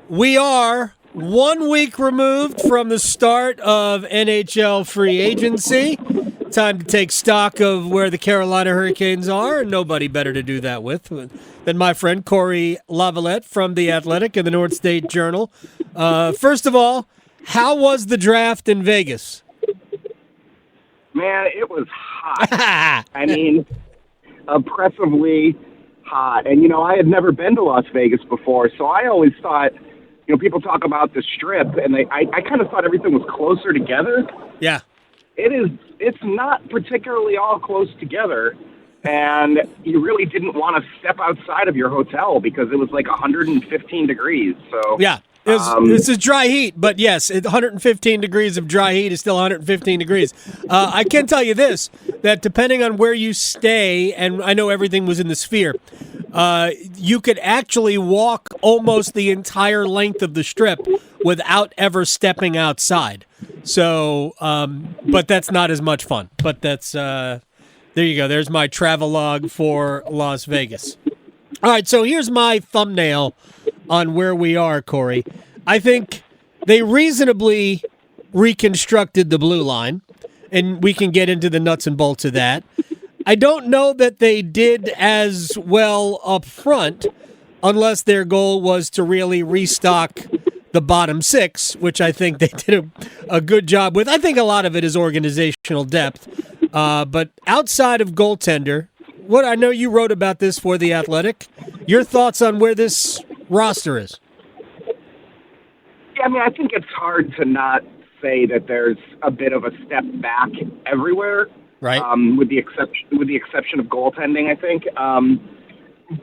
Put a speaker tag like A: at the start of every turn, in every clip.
A: We are 1 week removed from the start of NHL free agency. Time to take stock of where the Carolina Hurricanes are, and nobody better to do that with than my friend Cory Lavalette from The Athletic and the North State Journal. First of all, how was the draft in Vegas?
B: Man, it was hot. I mean, oppressively hot. And, I had never been to Las Vegas before, so I always thought, people talk about the Strip, and I kind of thought everything was closer together.
A: Yeah.
B: It's not particularly all close together, and you really didn't want to step outside of your hotel because it was like 115 degrees. So
A: yeah. This is dry heat, but yes, 115 degrees of dry heat is still 115 degrees. I can tell you this, that depending on where you stay, and I know everything was in the Sphere, you could actually walk almost the entire length of the Strip without ever stepping outside. So, but that's not as much fun. But that's, there you go. There's my travelogue for Las Vegas. All right, so here's my thumbnail on where we are, Corey. I think they reasonably reconstructed the blue line, and we can get into the nuts and bolts of that. I don't know that they did as well up front, unless their goal was to really restock the bottom six, which I think they did a good job with. I think a lot of it is organizational depth. But outside of goaltender, what I know you wrote about this for The Athletic, your thoughts on where this roster is?
B: Yeah, I mean, I think it's hard to not say that there's a bit of a step back everywhere,
A: right?
B: With the exception of goaltending, I think.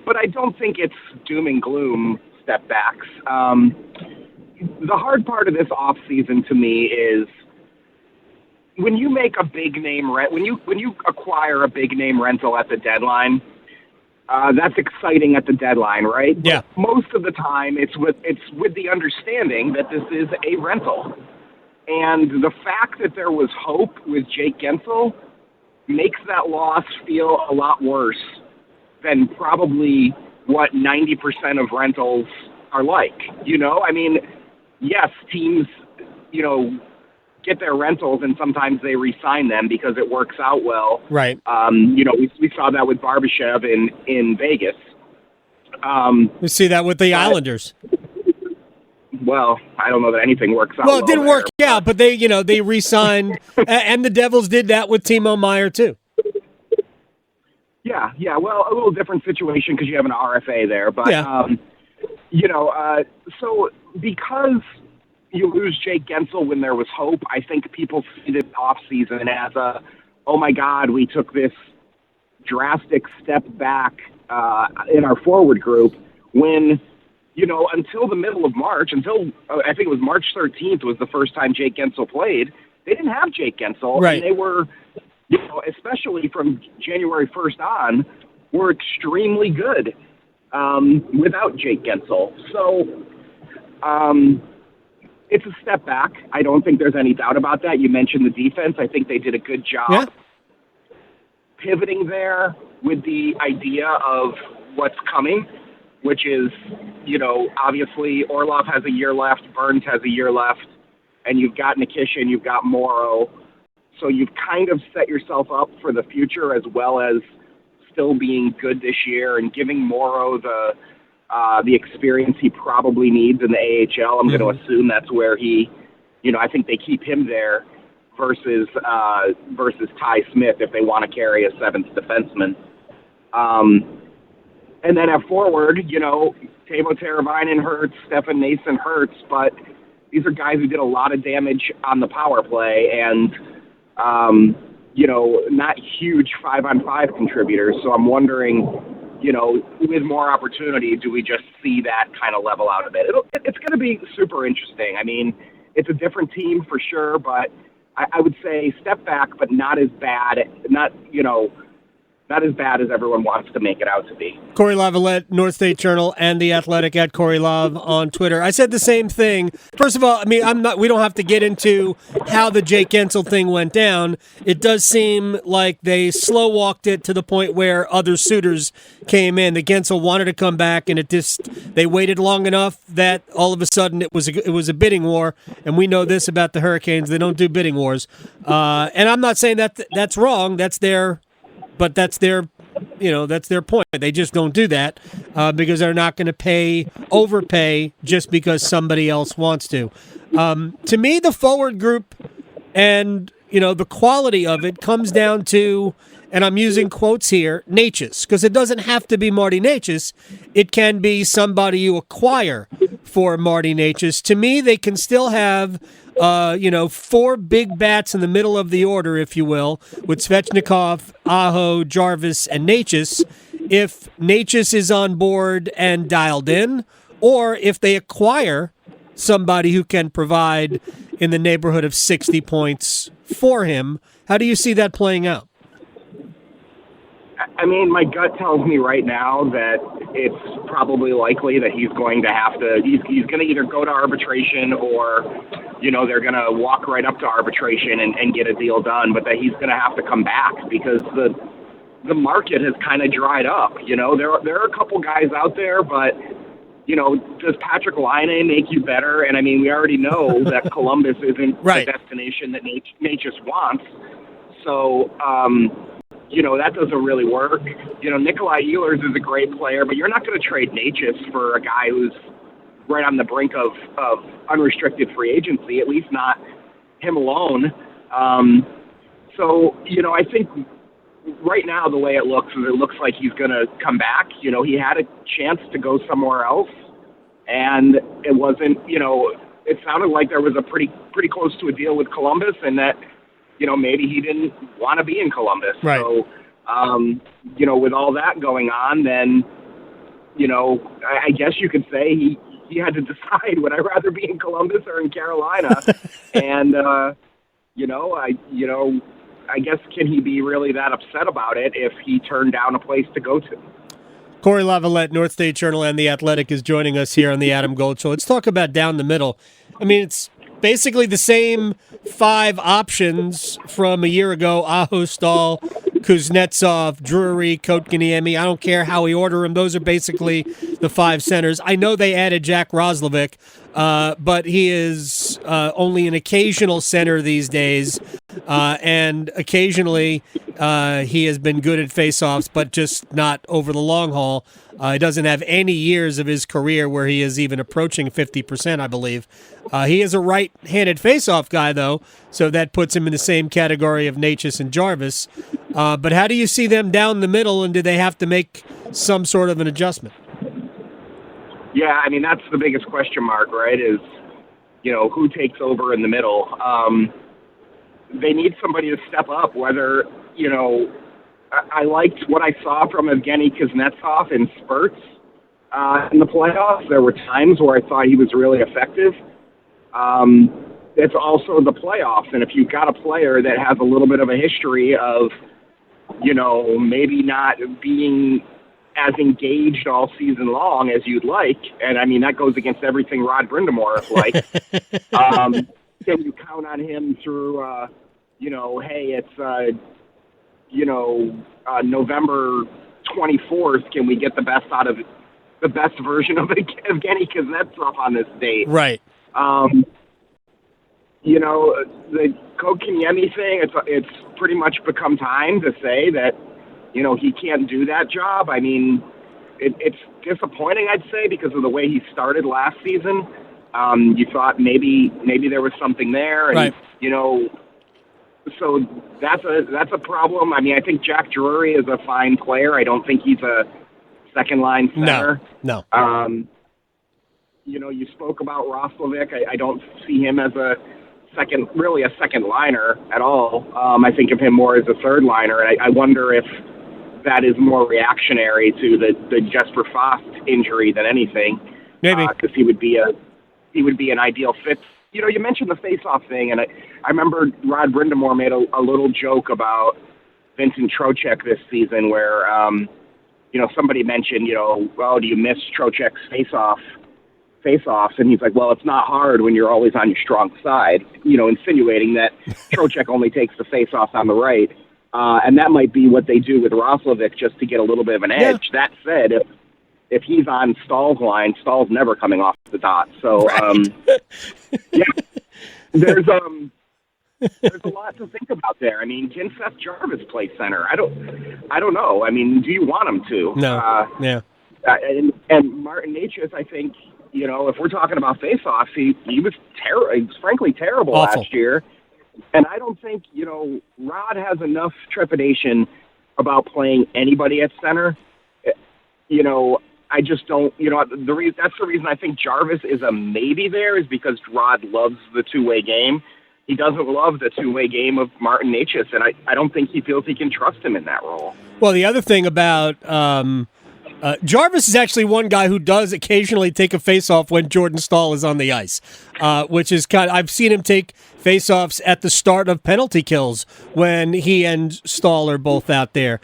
B: But I don't think it's doom and gloom step backs. The hard part of this offseason to me is when you make a big name when you acquire a big name rental at the deadline. That's exciting at the deadline, right?
A: Yeah.
B: But most of the time, it's with the understanding that this is a rental, and the fact that there was hope with Jake Guentzel makes that loss feel a lot worse than probably what 90% of rentals are like. I mean, yes, teams, get their rentals and sometimes they re-sign them because it works out well.
A: Right.
B: We saw that with Barbashev in Vegas.
A: We see that with the Islanders.
B: Well, I don't know that anything works out.
A: Well, it didn't work out, but they re-signed, and the Devils did that with Timo Meier too.
B: Yeah. Well, a little different situation because you have an RFA there, but
A: yeah.
B: So because you lose Jake Guentzel when there was hope, I think people see this offseason as oh my God, we took this drastic step back in our forward group when, until the middle of March, until I think it was March 13th was the first time Jake Guentzel played, they didn't have Jake Guentzel.
A: Right.
B: And they were, especially from January 1st on, were extremely good without Jake Guentzel. So, it's a step back. I don't think there's any doubt about that. You mentioned the defense. I think they did a good job pivoting there with the idea of what's coming, which is, obviously Orlov has a year left, Burns has a year left, and you've got Necas and you've got Morrow. So you've kind of set yourself up for the future as well as still being good this year and giving Morrow the experience he probably needs in the AHL. I'm going to assume that's where he, I think they keep him there versus Ty Smith if they want to carry a seventh defenseman. And then at forward, Teuvo Teravainen hurts, Stefan Nason hurts, but these are guys who did a lot of damage on the power play and, not huge 5-on-5 contributors. So I'm wondering, with more opportunity, do we just see that kind of level out a bit? It's going to be super interesting. I mean, it's a different team for sure, but I would say step back, but not as bad. not as bad as everyone wants to make it out to be.
A: Cory Lavalette, North State Journal, and The Athletic at Cory Lav on Twitter. I said the same thing. First of all, I mean, we don't have to get into how the Jake Guentzel thing went down. It does seem like they slow walked it to the point where other suitors came in. The Guentzel wanted to come back, and they waited long enough that all of a sudden it was a bidding war. And we know this about the Hurricanes: they don't do bidding wars. And I'm not saying that that's wrong. That's their point. They just don't do that because they're not going to overpay just because somebody else wants to. To me, the forward group and the quality of it comes down to, and I'm using quotes here, Necas, because it doesn't have to be Marty Necas. It can be somebody you acquire for Marty Necas. To me, they can still have four big bats in the middle of the order, if you will, with Svechnikov, Aho, Jarvis, and Necas. If Necas is on board and dialed in, or if they acquire somebody who can provide in the neighborhood of 60 points for him, how do you see that playing out?
B: I mean, my gut tells me right now that it's probably likely that he's going to either go to arbitration or, they're going to walk right up to arbitration and get a deal done, but that he's going to have to come back because the market has kind of dried up. There are a couple guys out there, but, does Patrick Laine make you better? And I mean, we already know that Columbus isn't
A: right.
B: The destination that Necas wants. So, that doesn't really work. Nikolai Ehlers is a great player, but you're not going to trade Necas for a guy who's right on the brink of unrestricted free agency, at least not him alone. I think right now the way it looks like he's going to come back. He had a chance to go somewhere else, and it wasn't, it sounded like there was a pretty close to a deal with Columbus, and that maybe he didn't want to be in Columbus.
A: Right.
B: So, with all that going on, then, I guess you could say he had to decide, would I rather be in Columbus or in Carolina? And, I guess can he be really that upset about it if he turned down a place to go to?
A: Cory Lavalette, North State Journal, and The Athletic is joining us here on the Adam Gold Show. Let's talk about down the middle. I mean, it's basically the same five options from a year ago: Aho, Stahl, Kuznetsov, Drury, Kotkaniemi. I don't care how we order them. Those are basically the five centers. I know they added Jack Roslovic, but he is only an occasional center these days, and occasionally he has been good at faceoffs, but just not over the long haul. He doesn't have any years of his career where he is even approaching 50%, I believe. He is a right-handed faceoff guy, though, so that puts him in the same category of Necas and Jarvis. But how do you see them down the middle, and do they have to make some sort of an adjustment?
B: Yeah, I mean, that's the biggest question mark, right, is, who takes over in the middle. They need somebody to step up, whether, I liked what I saw from Evgeny Kuznetsov in spurts in the playoffs. There were times where I thought he was really effective. It's also the playoffs, and if you've got a player that has a little bit of a history of, maybe not being as engaged all season long as you'd like, and I mean that goes against everything Rod Brind'amour is like. Can you count on him through? Hey, it's November 24th. Can we get the best out of the best version of Evgeny Kuznetsov on this date?
A: Right.
B: The Kotkaniemi thing. It's pretty much become time to say that he can't do that job. I mean, it's disappointing, I'd say, because of the way he started last season. You thought maybe there was something there, and
A: right.
B: So that's a problem. I mean, I think Jack Drury is a fine player. I don't think he's a second line center.
A: No.
B: You spoke about Roslovic. I don't see him as a second liner at all. I think of him more as a third liner, and I wonder if that is more reactionary to the Jesper Fast injury than anything.
A: Maybe
B: because he would be an ideal fit. You mentioned the face-off thing, and I remember Rod Brind'amour made a little joke about Vincent Trocheck this season where, somebody mentioned, do you miss Trocheck's face-offs? And he's like, well, it's not hard when you're always on your strong side, insinuating that Trocheck only takes the face-offs on the right. And that might be what they do with Roslovic just to get a little bit of an edge. Yeah. That said, if he's on Stahl's line, Stahl's never coming off the dot. So, yeah, there's a lot to think about there. I mean, can Seth Jarvis play center? I don't know. I mean, do you want him to?
A: No. Yeah.
B: And Martin Necas, I think, if we're talking about face-offs, he was frankly terrible
A: Awful.
B: Last year. And I don't think, Rod has enough trepidation about playing anybody at center. I just don't, that's the reason I think Jarvis is a maybe there is because Rod loves the two-way game. He doesn't love the two-way game of Martin Necas, and I don't think he feels he can trust him in that role.
A: Well, the other thing about Jarvis is actually one guy who does occasionally take a face-off when Jordan Stahl is on the ice, which is I've seen him take face-offs at the start of penalty kills when he and Stahl are both out there.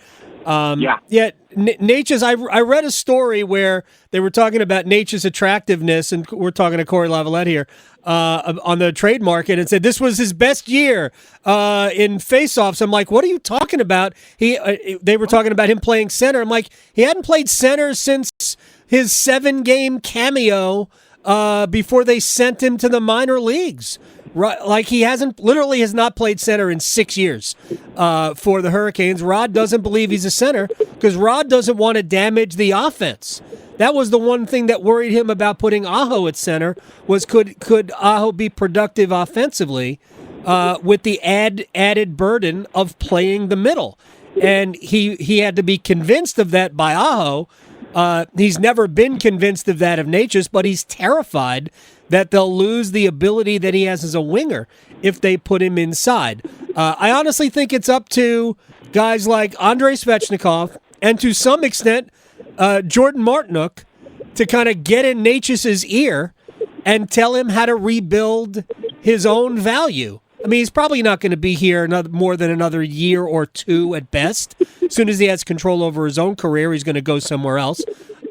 A: Necas, I read a story where they were talking about Necas' attractiveness, and we're talking to Cory Lavalette here, on the trade market, and said this was his best year in face-offs. I'm like, what are you talking about? They were talking about him playing center. I'm like, he hadn't played center since his 7-game cameo before they sent him to the minor leagues. Right, like he has not played center in 6 years for the Hurricanes. Rod doesn't believe he's a center because Rod doesn't want to damage the offense. That was the one thing that worried him about putting Aho at center was could Aho be productive offensively with the added burden of playing the middle, and he had to be convinced of that by Aho. He's never been convinced of that of Necas, but he's terrified that they'll lose the ability that he has as a winger if they put him inside. I honestly think it's up to guys like Andrei Svechnikov and to some extent Jordan Martinook to kind of get in Necas' ear and tell him how to rebuild his own value. I mean, he's probably not going to be here more than another year or two at best. As soon as he has control over his own career, he's going to go somewhere else.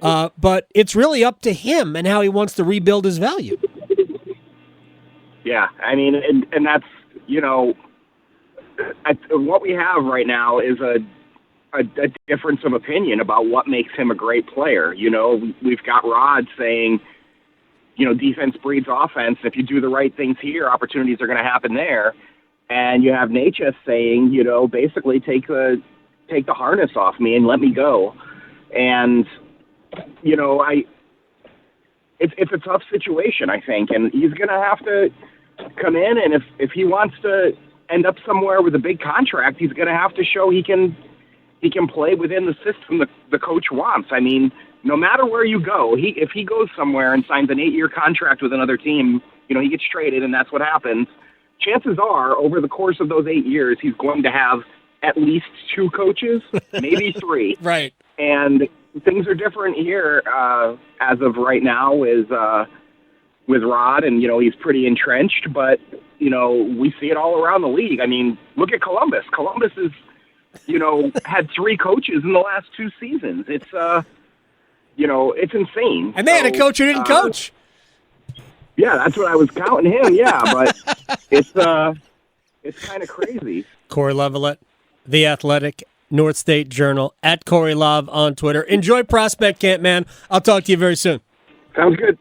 A: But it's really up to him and how he wants to rebuild his value.
B: Yeah, I mean, and that's, what we have right now is a difference of opinion about what makes him a great player. We've got Rod saying, defense breeds offense. If you do the right things here, opportunities are going to happen there. And you have Necas saying, basically take the harness off me and let me go. And, it's a tough situation, I think, and he's going to have to come in. And if he wants to end up somewhere with a big contract, he's going to have to show he can play within the system the coach wants. I mean, no matter where you go, if he goes somewhere and signs an 8-year contract with another team, he gets traded, and that's what happens. Chances are, over the course of those 8 years, he's going to have at least 2 coaches, maybe 3.
A: Right.
B: And things are different here as of right now with Rod, and, he's pretty entrenched, but, we see it all around the league. I mean, look at Columbus. Columbus is, had 3 coaches in the last 2 seasons. It's, it's insane.
A: And they had a coach who didn't coach.
B: Yeah, that's what I was counting him. Yeah, but it's kind of crazy.
A: Cory Lavalette, The Athletic, North State Journal, @Cory Lav on Twitter. Enjoy Prospect Camp, man. I'll talk to you very soon.
B: Sounds good.